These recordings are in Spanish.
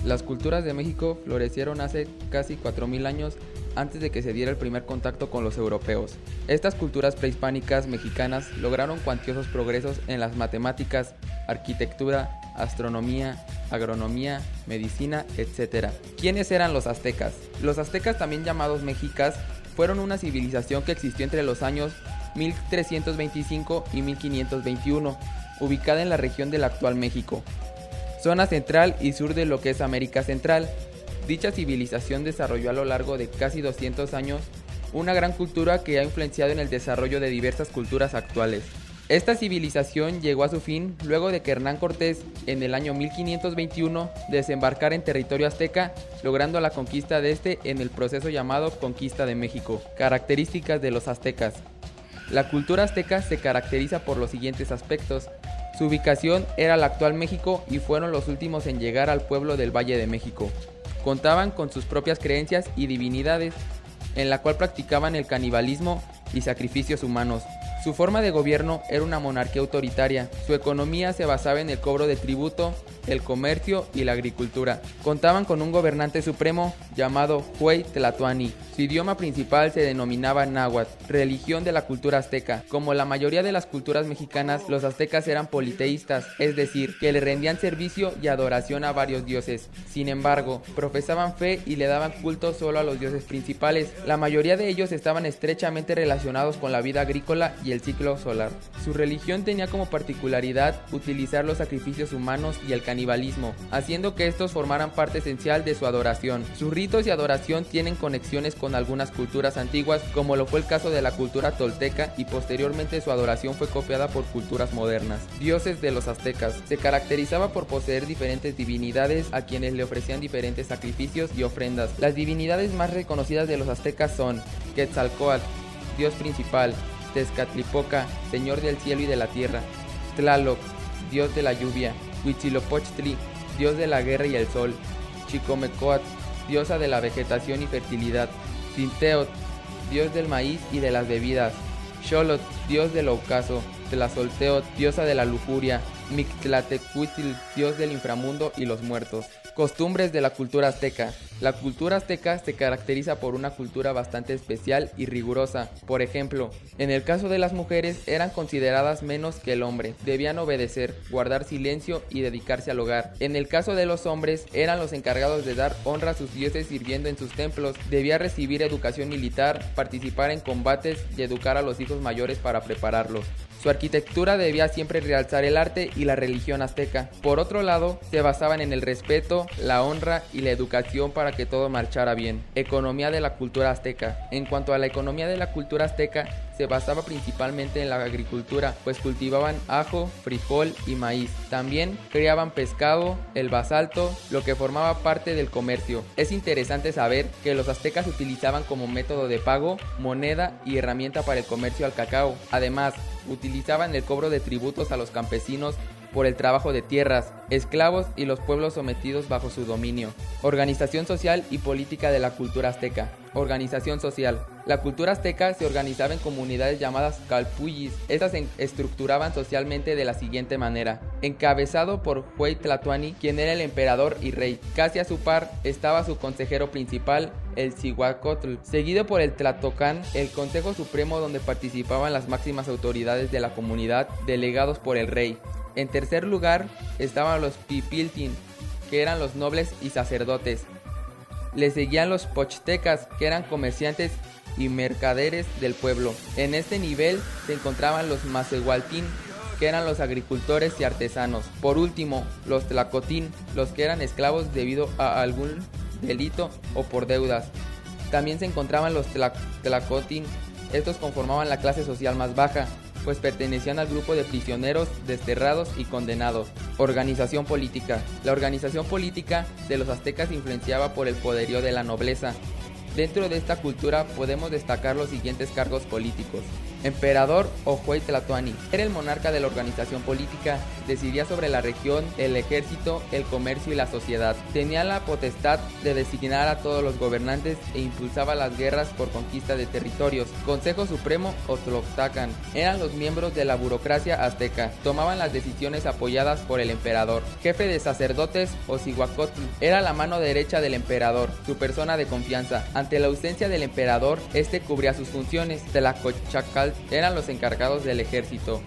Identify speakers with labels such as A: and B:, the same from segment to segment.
A: Las culturas de México florecieron hace casi 4000 años antes de que se diera el primer contacto con los europeos. Estas culturas prehispánicas mexicanas lograron cuantiosos progresos en las matemáticas, arquitectura, astronomía, agronomía, medicina, etc. ¿Quiénes eran los aztecas? Los aztecas, también llamados mexicas, fueron una civilización que existió entre los años 1325 y 1521, ubicada en la región del actual México, zona central y sur de lo que es América Central. Dicha civilización desarrolló a lo largo de casi 200 años una gran cultura que ha influenciado en el desarrollo de diversas culturas actuales. Esta civilización llegó a su fin luego de que Hernán Cortés, en el año 1521, desembarcara en territorio azteca, logrando la conquista de este en el proceso llamado Conquista de México. Características de los aztecas. La cultura azteca se caracteriza por los siguientes aspectos. Su ubicación era el actual México y fueron los últimos en llegar al pueblo del Valle de México. Contaban con sus propias creencias y divinidades, en la cual practicaban el canibalismo y sacrificios humanos. Su forma de gobierno era una monarquía autoritaria. Su economía se basaba en el cobro de tributo, el comercio y la agricultura. Contaban con un gobernante supremo llamado Huey Tlatoani. Su idioma principal se denominaba náhuatl, religión de la cultura azteca. Como la mayoría de las culturas mexicanas, los aztecas eran politeístas, es decir, que le rendían servicio y adoración a varios dioses. Sin embargo, profesaban fe y le daban culto solo a los dioses principales. La mayoría de ellos estaban estrechamente relacionados con la vida agrícola y el ciclo solar. Su religión tenía como particularidad utilizar los sacrificios humanos y el canibalismo, haciendo que estos formaran parte esencial de su adoración. Sus ritos y adoración tienen conexiones con algunas culturas antiguas, como lo fue el caso de la cultura tolteca, y posteriormente su adoración fue copiada por culturas modernas. Dioses de los aztecas. Se caracterizaba por poseer diferentes divinidades a quienes le ofrecían diferentes sacrificios y ofrendas. Las divinidades más reconocidas de los aztecas son Quetzalcóatl, dios principal; Tezcatlipoca, señor del cielo y de la tierra; Tlaloc, dios de la lluvia; Huitzilopochtli, dios de la guerra y el sol; Chicomecoatl, diosa de la vegetación y fertilidad; Zinteotl, dios del maíz y de las bebidas; Xolotl, dios del ocaso; Tlazolteotl, diosa de la lujuria; Mictlatecuhtli, dios del inframundo y los muertos. Costumbres de la cultura azteca. La cultura azteca se caracteriza por una cultura bastante especial y rigurosa. Por ejemplo, en el caso de las mujeres eran consideradas menos que el hombre, debían obedecer, guardar silencio y dedicarse al hogar. En el caso de los hombres, eran los encargados de dar honra a sus dioses sirviendo en sus templos, debía recibir educación militar, participar en combates y educar a los hijos mayores para prepararlos. Su arquitectura debía siempre realzar el arte y la religión azteca. Por otro lado, se basaban en el respeto, la honra y la educación para que todo marchara bien. Economía de la cultura azteca. En cuanto a la economía de la cultura azteca, se basaba principalmente en la agricultura, pues cultivaban ajo, frijol y maíz. También criaban pescado, el basalto, lo que formaba parte del comercio. Es interesante saber que los aztecas utilizaban como método de pago moneda y herramienta para el comercio al cacao. Además, utilizaban el cobro de tributos a los campesinos por el trabajo de tierras, esclavos y los pueblos sometidos bajo su dominio. Organización social y política de la cultura azteca. Organización social. La cultura azteca se organizaba en comunidades llamadas calpullis. Estas se estructuraban socialmente de la siguiente manera. Encabezado por Huey Tlatoani, quien era el emperador y rey. Casi a su par estaba su consejero principal, el Cihuacótl, seguido por el Tlatocán, el Consejo Supremo, donde participaban las máximas autoridades de la comunidad, delegados por el rey. En tercer lugar estaban los Pipiltin, que eran los nobles y sacerdotes. Le seguían los Pochtecas, que eran comerciantes y mercaderes del pueblo. En este nivel se encontraban los Macehualtín, que eran los agricultores y artesanos. Por último, los Tlacotín, los que eran esclavos debido a algún delito o por deudas. También se encontraban los Tlacotín. Estos conformaban la clase social más baja, pues pertenecían al grupo de prisioneros, desterrados y condenados. Organización política. La organización política de los aztecas se influenciaba por el poderío de la nobleza. Dentro de esta cultura podemos destacar los siguientes cargos políticos: Emperador Ojuetlatoani era el monarca de la organización política, decidía sobre la región, el ejército, el comercio y la sociedad. Tenía la potestad de designar a todos los gobernantes e impulsaba las guerras por conquista de territorios. Consejo Supremo o Tloctacan eran los miembros de la burocracia azteca, tomaban las decisiones apoyadas por el emperador. Jefe de sacerdotes o Cihuacotl era la mano derecha del emperador, su persona de confianza. Ante la ausencia del emperador, este cubría sus funciones. Tlacochacal eran los encargados del ejército.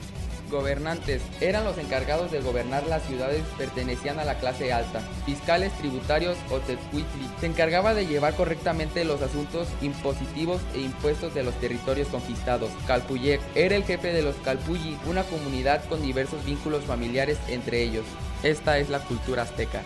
A: Gobernantes eran los encargados de gobernar las ciudades, pertenecían a la clase alta. Fiscales tributarios o tecuitli se encargaba de llevar correctamente los asuntos impositivos e impuestos de los territorios conquistados. Calpuyec era el jefe de los Calpulli, una comunidad con diversos vínculos familiares entre ellos. Esta es la cultura azteca.